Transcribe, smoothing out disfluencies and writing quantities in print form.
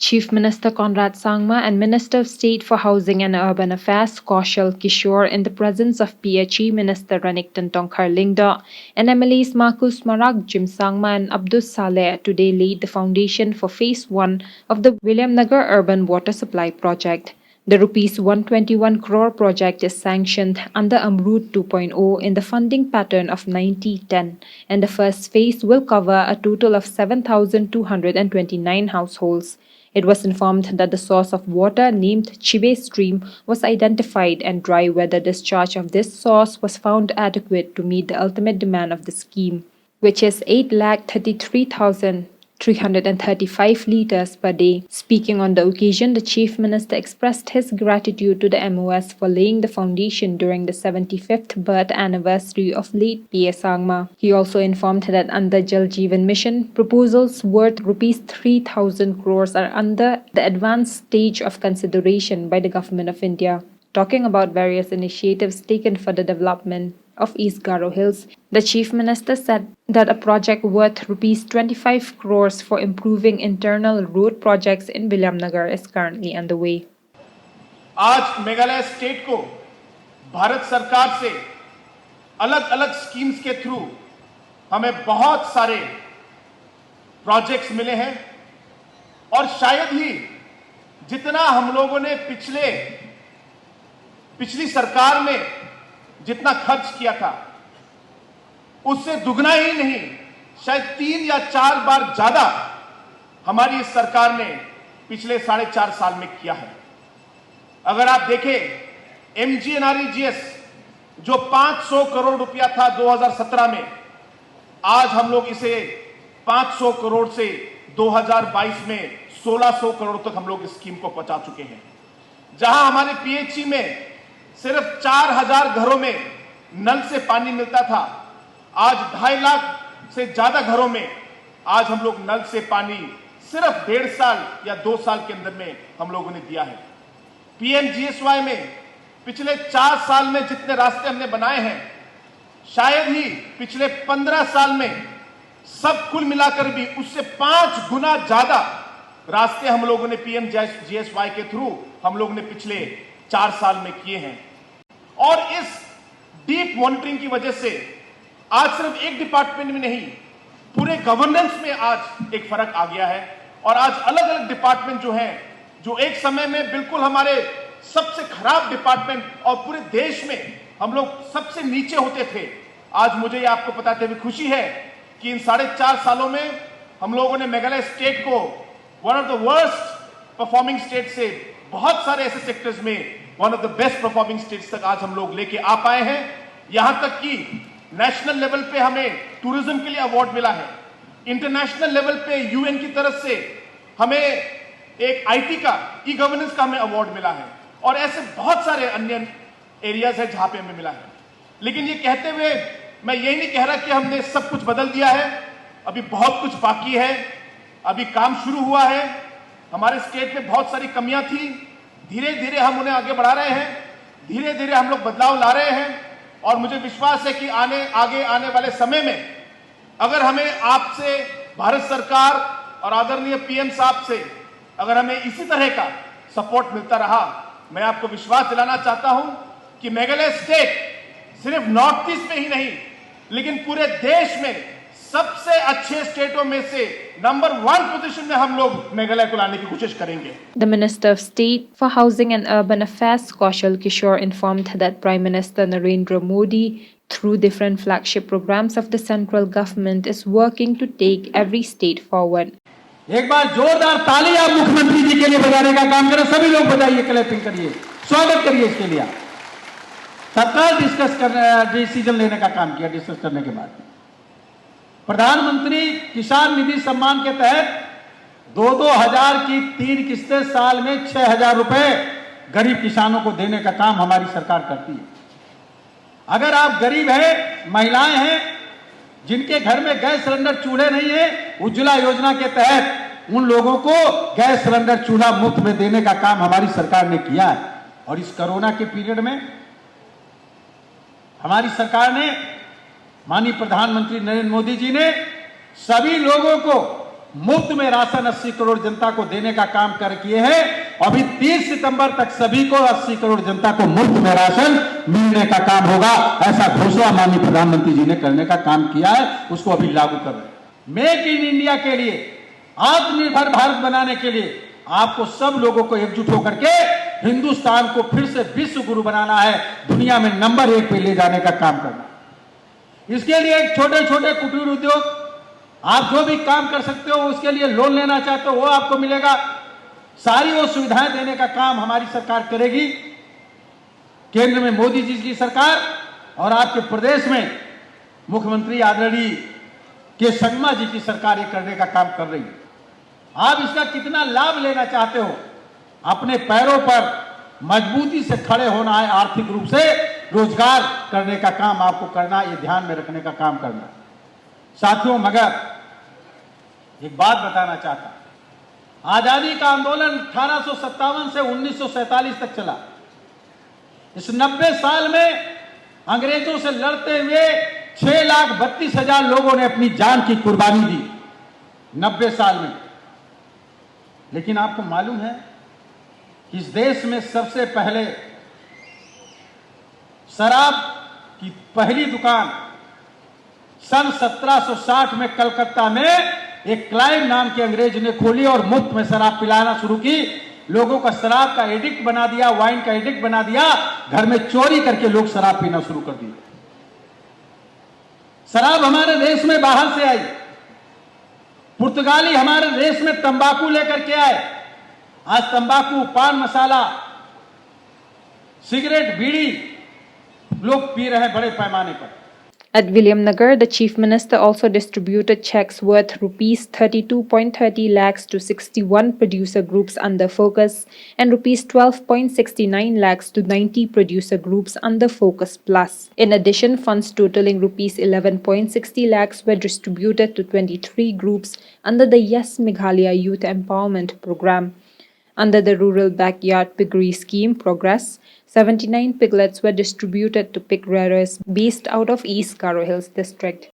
Chief Minister Conrad Sangma and Minister of State for Housing and Urban Affairs Kaushal Kishore, in the presence of PHE Minister Ranik Tongkhar Lingda and MLAs Marcus Marag, Jim Sangma and Abdus Saleh, today laid the foundation for Phase 1 of the Williamnagar Urban Water Supply Project. The Rs 121 crore project is sanctioned under Amrut 2.0 in the funding pattern of 90-10, and the first phase will cover a total of 7,229 households. It was informed that the source of water, named Chibe Stream, was identified, and dry weather discharge of this source was found adequate to meet the ultimate demand of the scheme, which is 8,33,335 litres per day. Speaking on the occasion, the Chief Minister expressed his gratitude to the MOS for laying the foundation during the 75th birth anniversary of late P.A. Sangma. He also informed that under Jal Jeevan Mission, proposals worth Rs 3,000 crores are under the advanced stage of consideration by the Government of India. Talking about various initiatives taken for the development of East Garo Hills, the Chief Minister said that a project worth Rs 25 crores for improving internal road projects in Williamnagar is currently underway. आज Meghalaya state को भारत सरकार से अलग अलग schemes के through हमें बहुत सारे प्रोजेक्ट्स मिले हैं और शायद ही जितना हम लोगों ने पिछली सरकार में जितना खर्च किया था उससे दुगना ही नहीं, शायद 3 या 4 बार ज्यादा हमारी इस सरकार ने पिछले 4.5 साल में किया है। अगर आप देखें MGNREGS जो 500 करोड़ रुपया था 2017 में, आज हम लोग इसे 500 करोड़ से 2022 में 1600 करोड़ तक हम लोग इस स्कीम को पहुंचा चुके हैं। जहां हमारे PHE में सिर्फ 4000 घरों में नल से पानी मिलता था, आज 2.5 लाख से ज्यादा घरों में आज हम लोग नल से पानी सिर्फ 1.5 साल या 2 साल के अंदर में हम लोगों ने दिया है। PMGSY में पिछले 4 साल में जितने रास्ते हमने बनाए हैं, शायद ही पिछले 15 साल में सब कुल मिलाकर भी उससे 5 गुना ज्यादा रास्ते हम लोगों ने PMGSY के थ्रू हम लोगों ने पिछले 4 साल में किए हैं। और इस डीप मॉनिटरिंग की वजह से आज सिर्फ एक डिपार्टमेंट में नहीं, पूरे गवर्नेंस में आज एक फर्क आ गया है। और आज अलग अलग डिपार्टमेंट जो हैं, जो एक समय में बिल्कुल हमारे सबसे खराब डिपार्टमेंट और पूरे देश में हम लोग सबसे नीचे होते थे, आज मुझे ये आपको बताते हुए खुशी है कि इन 4.5 सालों में हम लोगों ने मेघालय स्टेट को one of the worst performing state से बहुत सारे ऐसे सेक्टर्स में one of the best performing states तक आज हम लोग लेके आ पाए हैं। यहां तक कि नेशनल लेवल पे हमें टूरिज्म के लिए अवार्ड मिला है, इंटरनेशनल लेवल पे UN की तरफ से हमें एक IT का ई-गवर्नेंस का हमें अवार्ड मिला है, और ऐसे बहुत सारे अन्य एरियाज है जहां पे हमें मिला है। लेकिन ये कहते हुए मैं यही नहीं कह रहा कि हमने सब कुछ बदल दिया है, अभी बहुत कुछ बाकी है, अभी काम शुरू हुआ है। हमारे स्टेट में बहुत सारी कमियां थी, धीरे धीरे हम उन्हें आगे बढ़ा रहे हैं, धीरे धीरे हम लोग बदलाव ला रहे हैं। और मुझे विश्वास है कि आगे आने वाले समय में अगर हमें आपसे, भारत सरकार और आदरणीय PM साहब से अगर हमें इसी तरह का सपोर्ट मिलता रहा, मैं आपको विश्वास दिलाना चाहता हूं कि मेघालय स्टेट सिर्फ नॉर्थ ईस्ट में ही नहीं, लेकिन पूरे देश में सबसे अच्छे स्टेटों में से नंबर 1 पोजीशन में हम लोग मेघालय को लाने की कोशिश करेंगे। The Minister of State for Housing and Urban Affairs Kaushal Kishore informed that Prime Minister Narendra Modi, through different flagship programs of the central government, is working to take every state forward. एक बार जोरदार ताली आप मुख्यमंत्री जी के लिए बजाने का काम करें, सभी लोग बजाइए, क्लैपिंग करिए, स्वागत करिए इसके लिए। तत्काल डिसीजन लेने का काम किया। डिस्कस करने के बाद प्रधानमंत्री किसान निधि सम्मान के तहत 2-2 हजार की 3 किस्तें साल में 6,000 रुपए गरीब किसानों को देने का काम हमारी सरकार करती है। अगर आप गरीब हैं, महिलाएं हैं, जिनके घर में गैस सिलेंडर चूल्हे नहीं है, उज्ज्वला योजना के तहत उन लोगों को गैस सिलेंडर चूल्हा मुफ्त में देने का काम हमारी सरकार ने किया है। और इस कोरोना के पीरियड में हमारी सरकार ने, माननीय प्रधानमंत्री नरेंद्र मोदी जी ने सभी लोगों को मुफ्त में राशन 80 करोड़ जनता को देने का काम कर किए हैं। अभी 30 सितंबर तक सभी को 80 करोड़ जनता को मुफ्त में राशन मिलने का काम होगा। ऐसा घोषणा माननीय प्रधानमंत्री जी ने करने का काम किया है, उसको अभी लागू कर रहे हैं। मेक इन इंडिया के लिए, आत्मनिर्भर भारत बनाने के लिए आपको सब लोगों को एकजुट होकर के हिंदुस्तान को फिर से विश्व गुरु बनाना है, दुनिया में नंबर 1 पे ले जाने का काम करना है। इसके लिए एक छोटे छोटे कुटीर उद्योग, आप जो भी काम कर सकते हो उसके लिए लोन लेना चाहते हो वो आपको मिलेगा। सारी वो सुविधाएं देने का काम हमारी सरकार करेगी। केंद्र में मोदी जी की सरकार और आपके प्रदेश में मुख्यमंत्री आदरणीय के संगमा जी की सरकार ये करने का काम कर रही है। आप इसका कितना लाभ लेना चाहते हो, अपने पैरों पर मजबूती से खड़े होना है, आर्थिक रूप से रोजगार करने का काम आपको करना है, ये ध्यान में रखने का काम करना है। साथियों, मगर एक बात बताना चाहता हूं, आजादी का आंदोलन 1857 से 1947 तक चला। इस 90 साल में अंग्रेजों से लड़ते हुए 6,32,000 लोगों ने अपनी जान की कुर्बानी दी 90 साल में। लेकिन आपको मालूम है कि इस देश में सबसे पहले शराब की पहली दुकान सन 1760 में कलकत्ता में एक क्लाइव नाम के अंग्रेज ने खोली और मुफ्त में शराब पिलाना शुरू की। लोगों का शराब का एडिक्ट बना दिया, वाइन का एडिक्ट बना दिया। घर में चोरी करके लोग शराब पीना शुरू कर दिए। शराब हमारे देश में बाहर से आई। पुर्तगाली हमारे देश में तंबाकू लेकर के आए। आज तंबाकू, पान मसाला, सिगरेट, बीड़ी लोग पी रहे हैं बड़े पैमाने पर। At Williamnagar, the Chief Minister also distributed checks worth rupees 32.30 lakhs to 61 producer groups under Focus and rupees 12.69 lakhs to 90 producer groups under Focus Plus. In addition, funds totaling rupees 11.60 lakhs were distributed to 23 groups under the Yes Meghalaya Youth Empowerment Program. Under the Rural Backyard Piggery Scheme Progress, 79 piglets were distributed to pig rearers based out of East Garo Hills district.